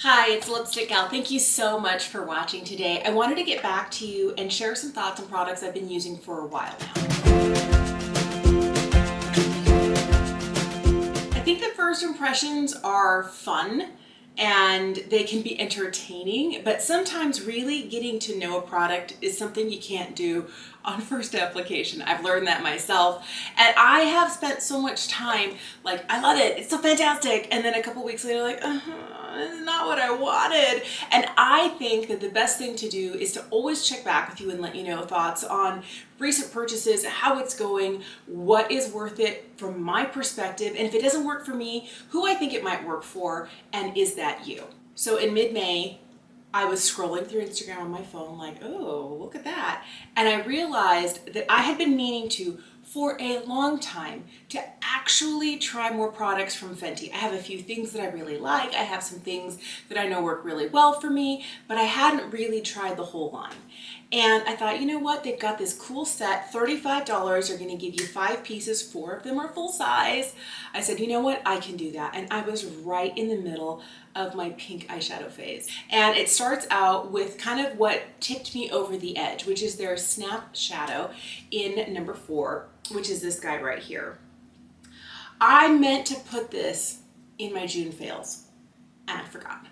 Hi, it's Lipstick Gal. Thank you so much for watching today. I wanted to get back to you and share some thoughts on products I've been using for a while now. I think the first impressions are fun and they can be entertaining, but sometimes really getting to know a product is something you can't do on first application. I've learned that myself, and I have spent so much time like, I love it, it's so fantastic, and then a couple weeks later like, this is not what I wanted. And I think that the best thing to do is to always check back with you and let you know thoughts on recent purchases, how it's going, what is worth it from my perspective, and if it doesn't work for me, who I think it might work for, and is that you? So in mid-May, I was scrolling through Instagram on my phone like, oh, look at that. And I realized that I had been meaning to, for a long time, to actually try more products from Fenty. I have a few things that I really like. I have some things that I know work really well for me, but I hadn't really tried the whole line. And I thought, you know what? They've got this cool set, $35. They're gonna give you 5 pieces, 4 of them are full size. I said, you know what? I can do that. And I was right in the middle of my pink eyeshadow phase. And it starts out with kind of what tipped me over the edge, which is their Snap Shadow in number 4, which is this guy right here. I meant to put this in my June fails, and I forgot.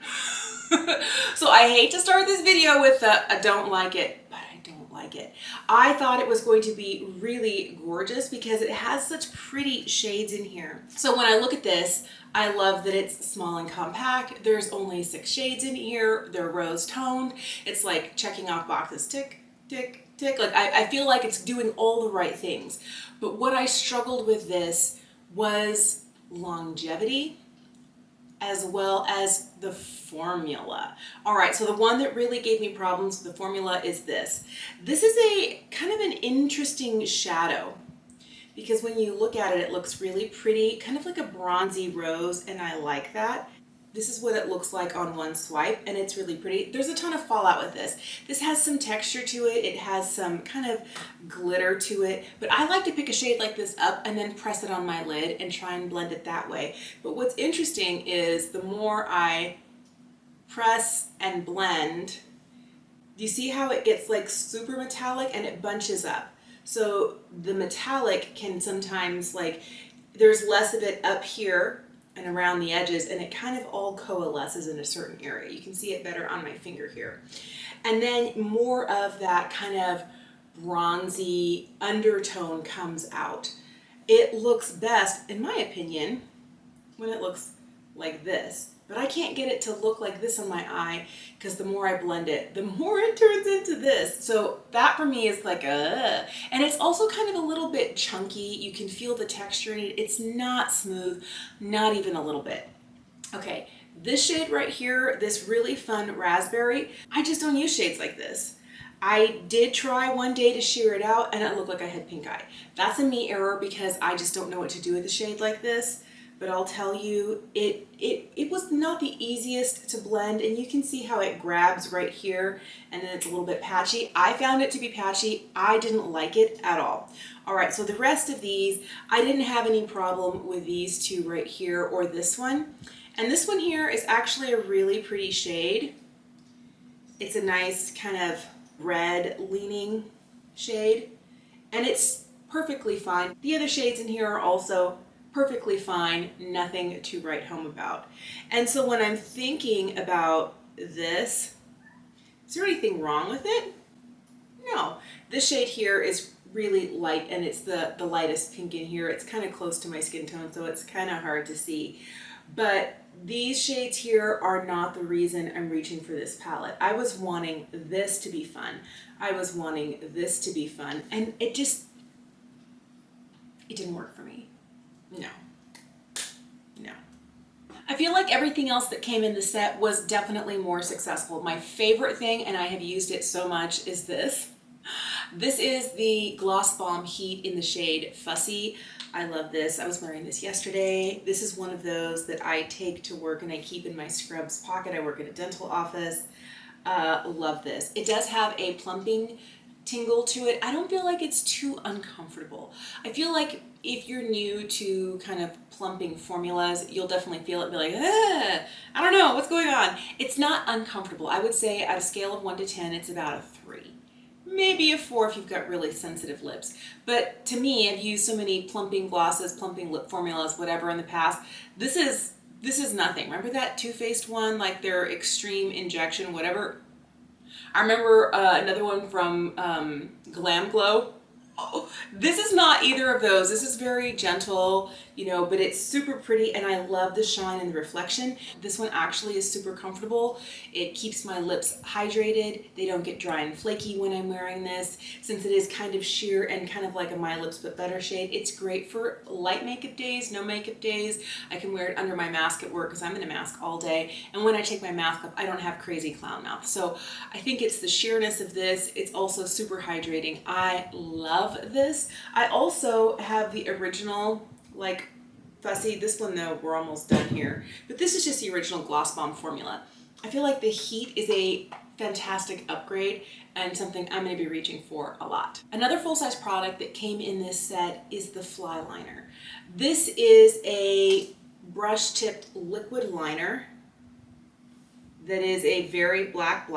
So I hate to start this video with I don't like it, but I don't like it. I thought it was going to be really gorgeous because it has such pretty shades in here. So when I look at this, I love that it's small and compact. There's only 6 shades in here. They're rose toned. It's like checking off boxes, tick, tick, tick. Like I feel like it's doing all the right things. But what I struggled with this was longevity, as well as the formula. All right, so the one that really gave me problems with the formula is this. This is a kind of an interesting shadow because when you look at it, it looks really pretty, kind of like a bronzy rose, and I like that. This is what it looks like on one swipe, and it's really pretty. There's a ton of fallout with this. This has some texture to it. It has some kind of glitter to it, but I like to pick a shade like this up and then press it on my lid and try and blend it that way. But what's interesting is the more I press and blend, you see how it gets like super metallic and it bunches up. So the metallic can sometimes, like, there's less of it up here and around the edges, and it kind of all coalesces in a certain area. You can see it better on my finger here. And then more of that kind of bronzy undertone comes out. It looks best, in my opinion, when it looks like this. But I can't get it to look like this on my eye because the more I blend it, the more it turns into this. So that for me is like and it's also kind of a little bit chunky. You can feel the texture in it. It's not smooth, not even a little bit. Okay, this shade right here, this really fun raspberry, I just don't use shades like this. I did try one day to sheer it out and it looked like I had pink eye. That's a me error because I just don't know what to do with a shade like this. But I'll tell you, it was not the easiest to blend, and you can see how it grabs right here and then it's a little bit patchy. I found it to be patchy. I didn't like it at all. All right, so the rest of these, I didn't have any problem with these two right here or this one. And this one here is actually a really pretty shade. It's a nice kind of red leaning shade, and it's perfectly fine. The other shades in here are also perfectly fine, nothing to write home about. And so when I'm thinking about this, is there anything wrong with it? No. This shade here is really light, and it's the lightest pink in here. It's kind of close to my skin tone, so it's kind of hard to see. But these shades here are not the reason I'm reaching for this palette. I was wanting this to be fun. I was wanting this to be fun, and it didn't work for me. No. I feel like everything else that came in the set was definitely more successful. My favorite thing, and I have used it so much, is this. This is the Gloss Balm Heat in the shade Fussy. I love this. I was wearing this yesterday. This is one of those that I take to work and I keep in my scrubs pocket. I work at a dental office. Love this. It does have a plumping tingle to it. I don't feel like it's too uncomfortable. I feel like if you're new to kind of plumping formulas, you'll definitely feel it and be like, ah, I don't know what's going on. It's not uncomfortable. I would say at a scale of 1 to 10, it's about a 3. Maybe a 4 if you've got really sensitive lips. But to me, I've used so many plumping glosses, plumping lip formulas, whatever in the past. This is nothing. Remember that Too Faced one, like their extreme injection, whatever? I remember another one from Glam Glow. Oh, this is not either of those. This is very gentle, you know, but it's super pretty and I love the shine and the reflection. This one actually is super comfortable. It keeps my lips hydrated. They don't get dry and flaky when I'm wearing this. Since it is kind of sheer and kind of like a My Lips But Better shade, it's great for light makeup days, no makeup days. I can wear it under my mask at work because I'm in a mask all day. And when I take my mask off, I don't have crazy clown mouth. So I think it's the sheerness of this. It's also super hydrating. I love this. I also have the original, like, fussy. This one though, we're almost done here. But this is just the original Gloss Bomb formula. I feel like the heat is a fantastic upgrade and something I'm going to be reaching for a lot. Another full-size product that came in this set is the Flyliner. This is a brush-tipped liquid liner that is a very black.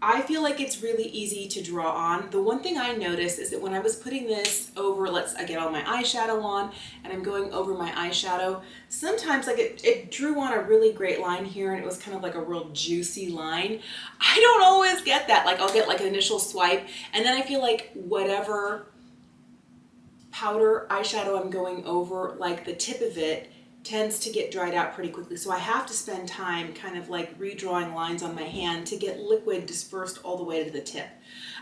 I feel like it's really easy to draw on. The one thing I noticed is that when I was putting this over, I get all my eyeshadow on and I'm going over my eyeshadow, sometimes like it drew on a really great line here and it was kind of like a real juicy line. I don't always get that. Like I'll get like an initial swipe and then I feel like whatever powder eyeshadow I'm going over, like the tip of it tends to get dried out pretty quickly. So I have to spend time kind of like redrawing lines on my hand to get liquid dispersed all the way to the tip.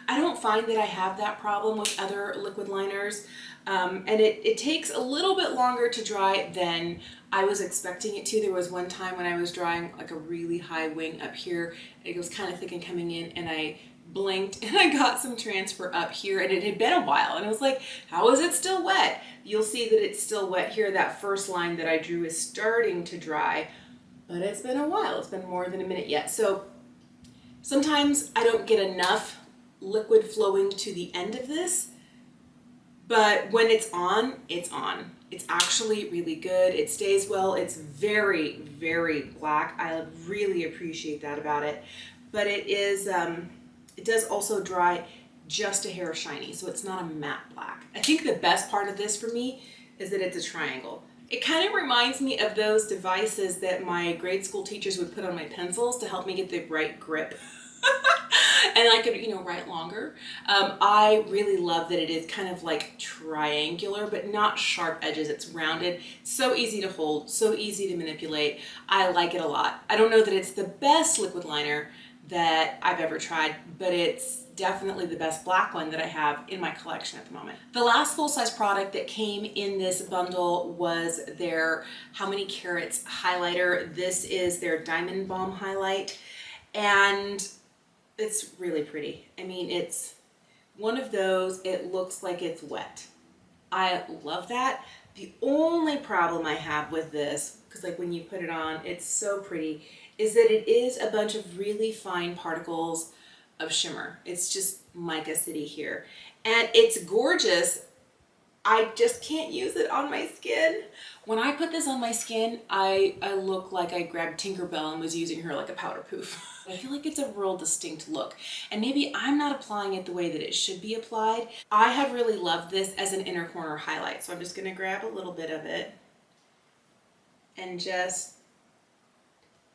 I don't find that I have that problem with other liquid liners. And it takes a little bit longer to dry than I was expecting it to. There was one time when I was drawing like a really high wing up here. It was kind of thick and coming in and I blinked and I got some transfer up here and it had been a while and I was like, how is it still wet? You'll see that it's still wet here. That first line that I drew is starting to dry, but it's been a while. It's been more than a minute yet. So sometimes I don't get enough liquid flowing to the end of this, but when it's on, it's on. It's actually really good. It stays well. It's very, very black. I really appreciate that about it, but it is, it does also dry just a hair shiny, so it's not a matte black. I think the best part of this for me is that it's a triangle. It kind of reminds me of those devices that my grade school teachers would put on my pencils to help me get the right grip. And I could, you know, write longer. I really love that it is kind of like triangular, but not sharp edges. It's rounded, so easy to hold, so easy to manipulate. I like it a lot. I don't know that it's the best liquid liner that I've ever tried, but it's definitely the best black one that I have in my collection at the moment. The last full-size product that came in this bundle was their How Many Carats highlighter. This is their Diamond Balm highlight, and it's really pretty. I mean, it's one of those, it looks like it's wet. I love that. The only problem I have with this, because like when you put it on, it's so pretty, is that it is a bunch of really fine particles of shimmer. It's just mica city here. And it's gorgeous. I just can't use it on my skin. When I put this on my skin, I look like I grabbed Tinkerbell and was using her like a powder poof. I feel like it's a real distinct look. And maybe I'm not applying it the way that it should be applied. I have really loved this as an inner corner highlight. So I'm just gonna grab a little bit of it and just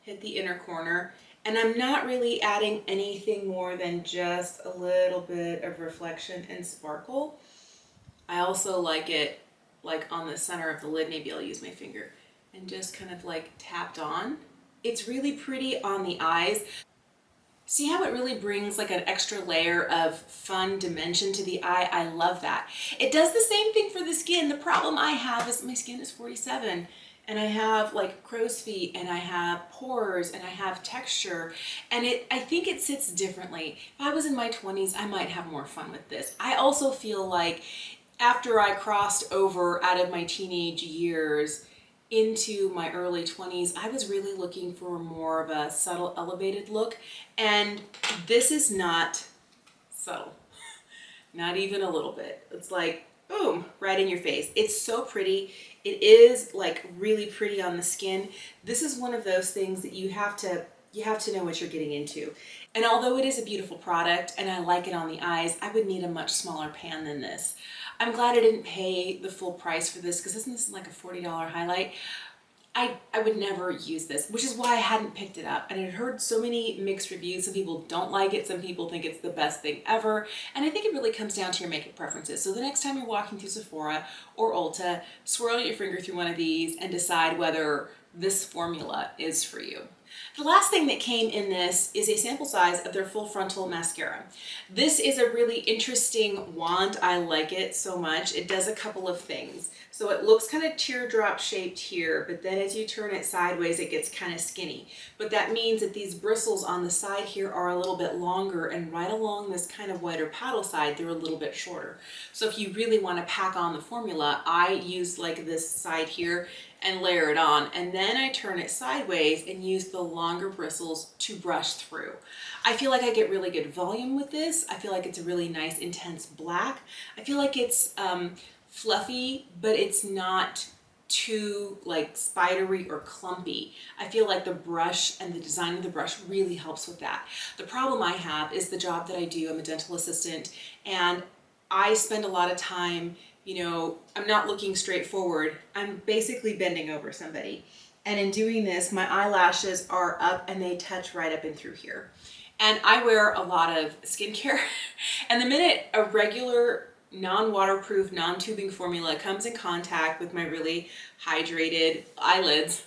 hit the inner corner. And I'm not really adding anything more than just a little bit of reflection and sparkle. I also like it like on the center of the lid. Maybe I'll use my finger and just kind of like tapped on. It's really pretty on the eyes. See how it really brings like an extra layer of fun dimension to the eye? I love that. It does the same thing for the skin. The problem I have is my skin is 47 and I have like crow's feet and I have pores and I have texture, and I think it sits differently. If I was in my 20s, I might have more fun with this. I also feel like after I crossed over out of my teenage years into my early 20s, I was really looking for more of a subtle elevated look, and this is not subtle. Not even a little bit. It's like, boom, right in your face. It's so pretty. It is like really pretty on the skin. This is one of those things that you have to know what you're getting into. And although it is a beautiful product and I like it on the eyes, I would need a much smaller pan than this. I'm glad I didn't pay the full price for this, because isn't this like a $40 highlight? I would never use this, which is why I hadn't picked it up. And I'd heard so many mixed reviews. Some people don't like it. Some people think it's the best thing ever. And I think it really comes down to your makeup preferences. So the next time you're walking through Sephora or Ulta, swirl your finger through one of these and decide whether this formula is for you. The last thing that came in this is a sample size of their full frontal mascara. This is a really interesting wand. I like it so much. It does a couple of things. So it looks kind of teardrop shaped here, but then as you turn it sideways, it gets kind of skinny. But that means that these bristles on the side here are a little bit longer, and right along this kind of whiter paddle side, they're a little bit shorter. So if you really want to pack on the formula, I use like this side here and layer it on, and then I turn it sideways and use the longer bristles to brush through. I feel like I get really good volume with this. I feel like it's a really nice intense black. I feel like it's fluffy, but it's not too like spidery or clumpy. I feel like the brush and the design of the brush really helps with that. The problem I have is the job that I do. I'm a dental assistant, and I spend a lot of time, you know, I'm not looking straight forward. I'm basically bending over somebody. And in doing this, my eyelashes are up and they touch right up and through here. And I wear a lot of skincare. And the minute a regular non-waterproof, non-tubing formula comes in contact with my really hydrated eyelids,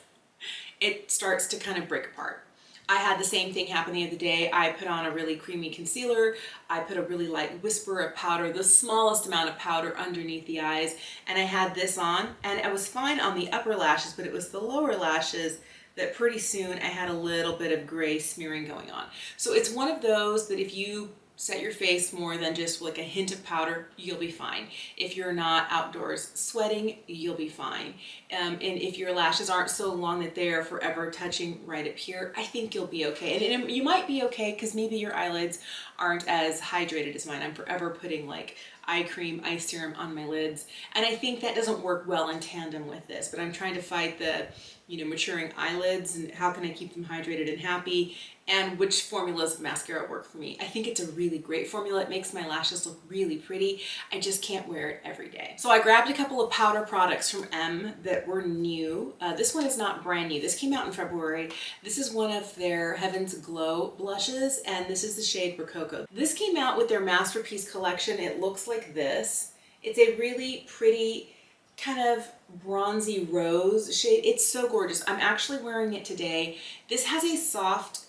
it starts to kind of break apart. I had the same thing happen the other day. I put on a really creamy concealer. I put a really light whisper of powder, the smallest amount of powder underneath the eyes, and I had this on, and I was fine on the upper lashes, but it was the lower lashes that pretty soon I had a little bit of gray smearing going on. So it's one of those that if you set your face more than just like a hint of powder, you'll be fine. If you're not outdoors sweating, you'll be fine. And if your lashes aren't so long that they're forever touching right up here, I think you'll be okay. And you might be okay because maybe your eyelids aren't as hydrated as mine. I'm forever putting like eye cream, eye serum on my lids. And I think that doesn't work well in tandem with this, but I'm trying to fight the, you know, maturing eyelids and how can I keep them hydrated and happy, and which formulas of mascara work for me. I think it's a really great formula. It makes my lashes look really pretty. I just can't wear it every day. So I grabbed a couple of powder products from M that were new. This one is not brand new. This came out in February. This is one of their Heaven's Glow blushes, and this is the shade Rococo. This came out with their Masterpiece collection. It looks like this. It's a really pretty kind of bronzy rose shade. It's so gorgeous. I'm actually wearing it today. This has a soft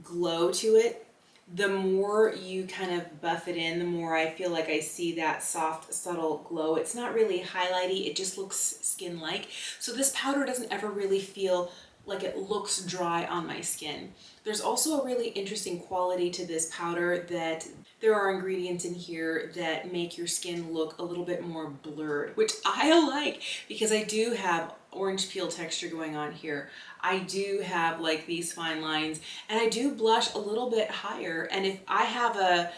glow to it. The more you kind of buff it in, the more I feel like I see that soft, subtle glow. It's not really highlighty. It just looks skin-like. So this powder doesn't ever really feel like it looks dry on my skin. There's also a really interesting quality to this powder that there are ingredients in here that make your skin look a little bit more blurred, which I like because I do have orange peel texture going on here. I do have like these fine lines, and I do blush a little bit higher. And if I have a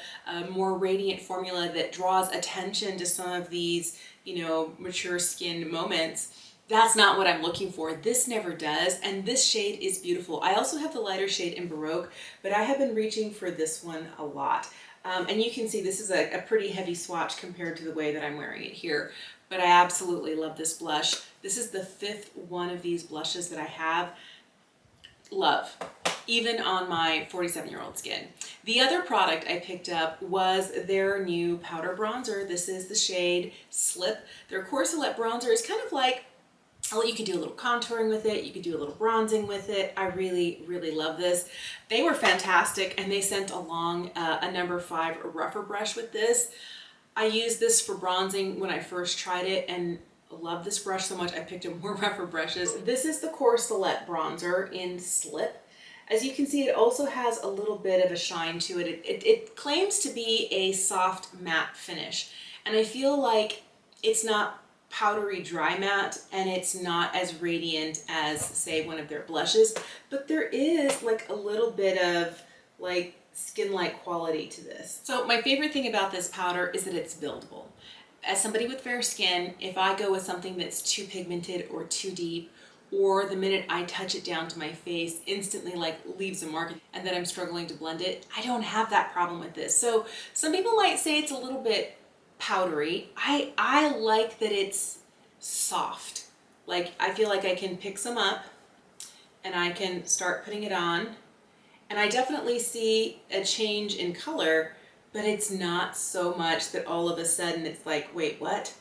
more radiant formula that draws attention to some of these, you know, mature skin moments, that's not what I'm looking for. This never does, and this shade is beautiful. I also have the lighter shade in Baroque, but I have been reaching for this one a lot. And you can see this is a pretty heavy swatch compared to the way that I'm wearing it here, but I absolutely love this blush. This is the 5th one of these blushes that I have. Love, even on my 47-year-old skin. The other product I picked up was their new powder bronzer. This is the shade Slip. Their Corselette bronzer is kind of like, oh, you could do a little contouring with it. You could do a little bronzing with it. I really, really love this. They were fantastic, and they sent along a number 5 rougher brush with this. I used this for bronzing when I first tried it, and love this brush so much I picked up more rougher brushes. This is the Corselette bronzer in Slip. As you can see, it also has a little bit of a shine to it. It claims to be a soft matte finish, and I feel like it's not powdery dry matte, and it's not as radiant as, say, one of their blushes, but there is like a little bit of like skin-like quality to this. So my favorite thing about this powder is that it's buildable. As somebody with fair skin, if I go with something that's too pigmented or too deep, or the minute I touch it down to my face, instantly like leaves a mark and then I'm struggling to blend it, I don't have that problem with this. So some people might say it's a little bit powdery. I like that it's soft. Like I feel like I can pick some up and I can start putting it on. And I definitely see a change in color, but it's not so much that all of a sudden it's like, wait, what?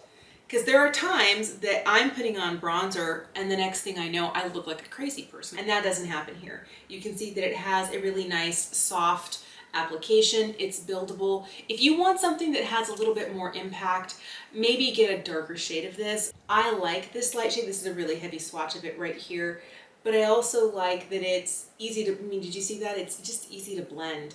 Because there are times that I'm putting on bronzer and the next thing I know, I look like a crazy person. And that doesn't happen here. You can see that it has a really nice, soft application. It's buildable. If you want something that has a little bit more impact, maybe get a darker shade of this. I like this light shade. This is a really heavy swatch of it right here. But I also like that it's easy to, I mean, did you see that? It's just easy to blend.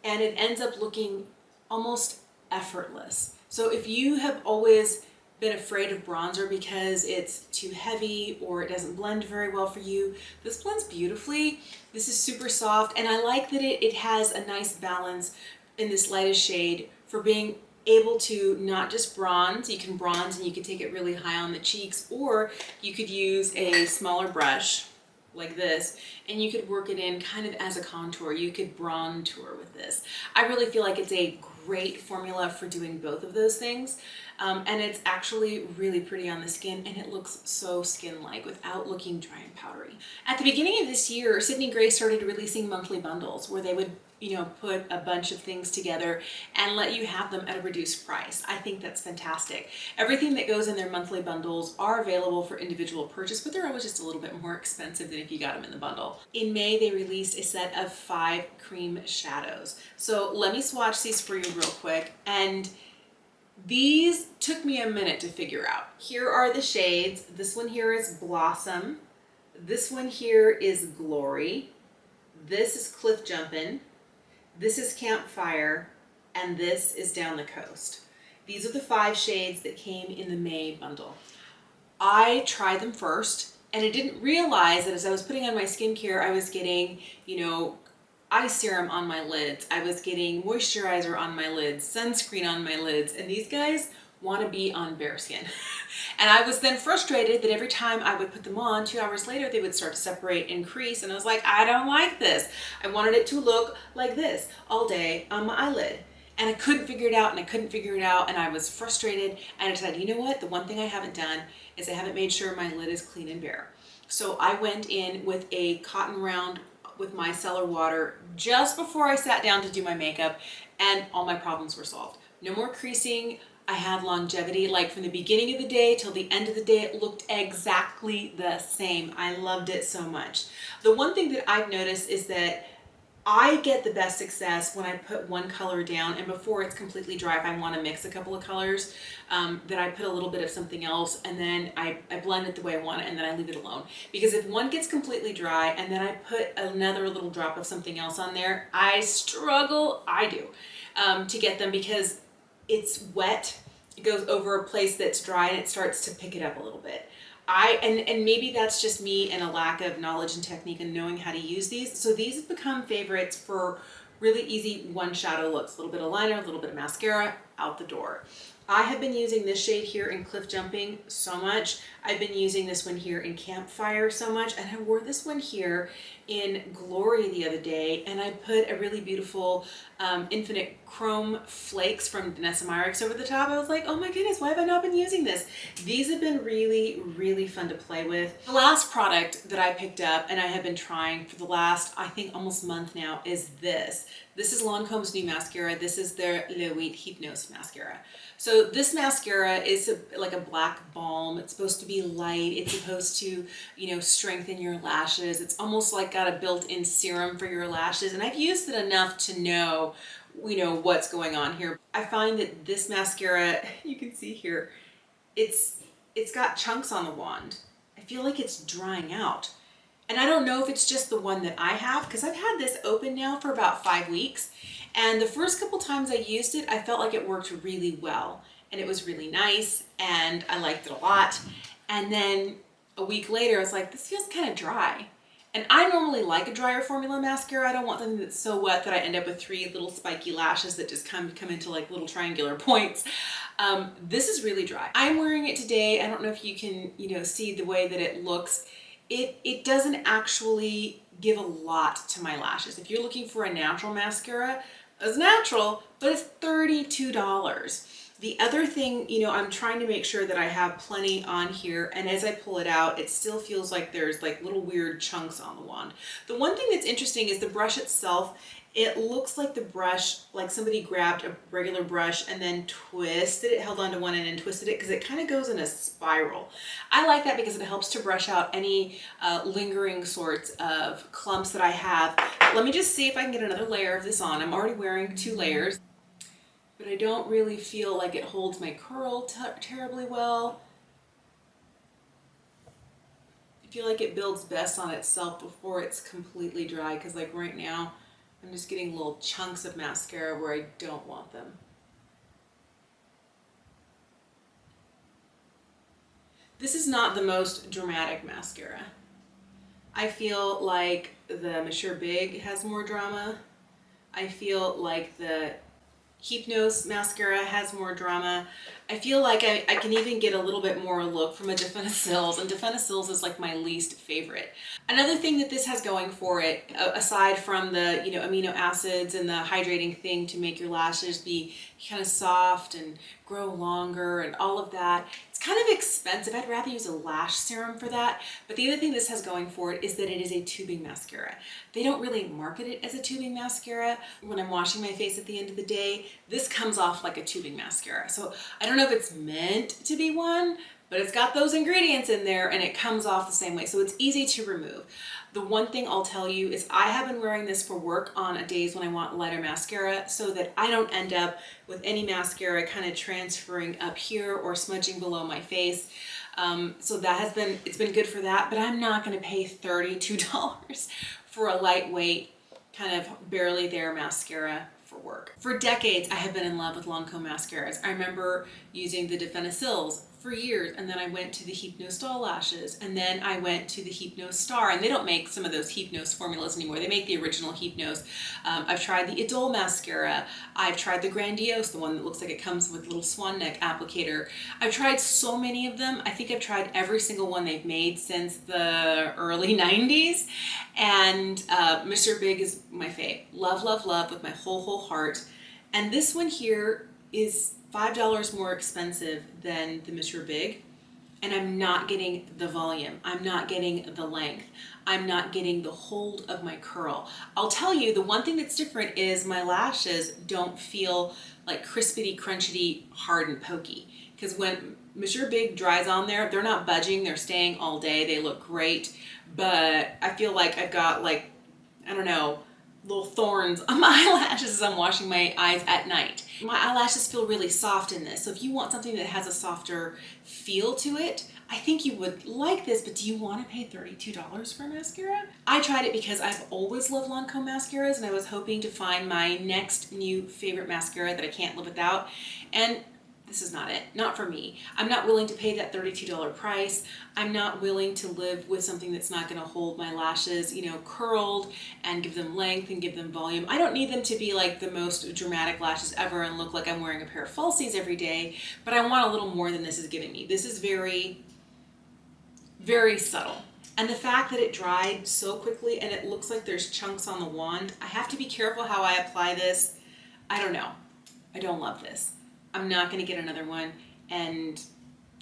And it ends up looking almost effortless. So if you have always been afraid of bronzer because it's too heavy or it doesn't blend very well for you, this blends beautifully. This is super soft, and I like that it has a nice balance in this lightest shade for being able to not just bronze. You can bronze and you can take it really high on the cheeks, or you could use a smaller brush like this and you could work it in kind of as a contour. You could bronzer with this. I really feel like it's a great formula for doing both of those things. And it's actually really pretty on the skin, and it looks so skin-like without looking dry and powdery. At the beginning of this year, Sydney Gray started releasing monthly bundles where they would, you know, put a bunch of things together and let you have them at a reduced price. I think that's fantastic. Everything that goes in their monthly bundles are available for individual purchase, but they're always just a little bit more expensive than if you got them in the bundle. In May, they released a set of 5 cream shadows. So let me swatch these for you real quick. And these took me a minute to figure out. Here are the shades. This one here is Blossom. This one here is Glory. This is Cliff Jumpin'. This is Campfire. And this is Down the Coast. These are the 5 shades that came in the May bundle. I tried them first, and I didn't realize that as I was putting on my skincare, I was getting, you know, eye serum on my lids, I was getting moisturizer on my lids, sunscreen on my lids, and these guys want to be on bare skin. And I was then frustrated that every time I would put them on, 2 hours later, they would start to separate and crease, and I was like, I don't like this. I wanted it to look like this all day on my eyelid. And I couldn't figure it out, and I couldn't figure it out, and I was frustrated, and I decided, you know what, the one thing I haven't done is I haven't made sure my lid is clean and bare. So I went in with a cotton round with my micellar water just before I sat down to do my makeup, and all my problems were solved. No more creasing. I had longevity, like from the beginning of the day till the end of the day, it looked exactly the same. I loved it so much. The one thing that I've noticed is that I get the best success when I put one color down, and before it's completely dry, if I want to mix a couple of colors, then I put a little bit of something else, and then I blend it the way I want it, and then I leave it alone. Because if one gets completely dry and then I put another little drop of something else on there, I struggle, to get them because it's wet. It goes over a place that's dry and it starts to pick it up a little bit. And maybe that's just me and a lack of knowledge and technique and knowing how to use these. So these have become favorites for really easy one shadow looks. A little bit of liner, a little bit of mascara, out the door. I have been using this shade here in Cliff Jumping so much. I've been using this one here in Campfire so much, and I wore this one here in Glory the other day, and I put a really beautiful Infinite Chrome Flakes from Danessa Myricks over the top. I was like, oh my goodness, why have I not been using this? These have been really, really fun to play with. The last product that I picked up and I have been trying for the last, I think, almost month now is this. This is Lancome's new mascara. This is their Le Huit Hypnose mascara. So this mascara is like a black balm. It's supposed to be light. It's supposed to, you know, strengthen your lashes. It's almost like got a built-in serum for your lashes. And I've used it enough to know, you know, what's going on here. I find that this mascara, you can see here, it's got chunks on the wand. I feel like it's drying out. And I don't know if it's just the one that I have, because I've had this open now for about 5 weeks. And the first couple times I used it, I felt like it worked really well. And it was really nice, and I liked it a lot. And then a week later, I was like, this feels kind of dry. And I normally like a drier formula mascara. I don't want something that's so wet that I end up with 3 little spiky lashes that just come into like little triangular points. This is really dry. I'm wearing it today. I don't know if you can, see the way that it looks. It doesn't actually give a lot to my lashes. If you're looking for a natural mascara, it's natural, but it's $32. The other thing, I'm trying to make sure that I have plenty on here, and as I pull it out, it still feels like there's like little weird chunks on the wand. The one thing that's interesting is the brush itself. It looks like the brush, like somebody grabbed a regular brush and then twisted it, held onto one end and twisted it, because it kind of goes in a spiral. I like that because it helps to brush out any lingering sorts of clumps that I have. Let me just see if I can get another layer of this on. I'm already wearing 2 layers. But I don't really feel like it holds my curl terribly well. I feel like it builds best on itself before it's completely dry, because like right now, I'm just getting little chunks of mascara where I don't want them. This is not the most dramatic mascara. I feel like the Monsieur Big has more drama. I feel like the Hypnose mascara has more drama. I feel like I can even get a little bit more look from a Definisil's, and Definisil's is like my least favorite. Another thing that this has going for it, aside from the amino acids and the hydrating thing to make your lashes be kind of soft and grow longer and all of that, it's kind of expensive. I'd rather use a lash serum for that. But the other thing this has going for it is that it is a tubing mascara. They don't really market it as a tubing mascara. When I'm washing my face at the end of the day, this comes off like a tubing mascara. So I don't know if it's meant to be one, but it's got those ingredients in there and it comes off the same way. So it's easy to remove. The one thing I'll tell you is I have been wearing this for work on days when I want lighter mascara, so that I don't end up with any mascara kind of transferring up here or smudging below my face. So it's been good for that, but I'm not going to pay $32 for a lightweight, kind of barely there mascara for work. For decades, I have been in love with Lancome mascaras. I remember using the Definisil's for years, and then I went to the Hypnose Doll lashes, and then I went to the Hypnose Star, and they don't make some of those Hypnose formulas anymore. They make the original Hypnose. I've tried the Idole mascara. I've tried the Grandiose, the one that looks like it comes with a little swan neck applicator. I've tried so many of them. I think I've tried every single one they've made since the early 90s, and Mr. Big is my fave. Love, love, love with my whole heart. And this one here is $5 more expensive than the Mr. Big, and I'm not getting the volume. I'm not getting the length. I'm not getting the hold of my curl. I'll tell you, the one thing that's different is my lashes don't feel like crispity, crunchity, hard and pokey. Because when Mr. Big dries on there, they're not budging, they're staying all day, they look great, but I feel like I've got like, I don't know, little thorns on my eyelashes as I'm washing my eyes at night. My eyelashes feel really soft in this, so if you want something that has a softer feel to it, I think you would like this, but do you want to pay $32 for mascara? I tried it because I've always loved Lancome mascaras, and I was hoping to find my next new favorite mascara that I can't live without, and this is not it, not for me. I'm not willing to pay that $32 price. I'm not willing to live with something that's not gonna hold my lashes, curled and give them length and give them volume. I don't need them to be like the most dramatic lashes ever and look like I'm wearing a pair of falsies every day, but I want a little more than this is giving me. This is very, very subtle. And the fact that it dried so quickly and it looks like there's chunks on the wand, I have to be careful how I apply this. I don't know. I don't love this. I'm not going to get another one, and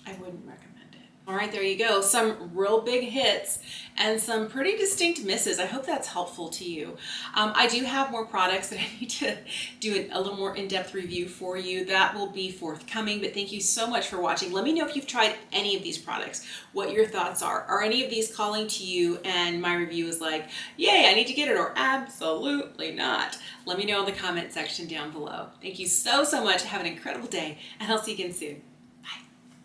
I wouldn't recommend it. All right, there you go. Some real big hits and some pretty distinct misses. I hope that's helpful to you. I do have more products that I need to do a little more in-depth review for you. That will be forthcoming, but thank you so much for watching. Let me know if you've tried any of these products, what your thoughts are. Are any of these calling to you and my review is like, yay, I need to get it, or absolutely not? Let me know in the comment section down below. Thank you so much. Have an incredible day, and I'll see you again soon.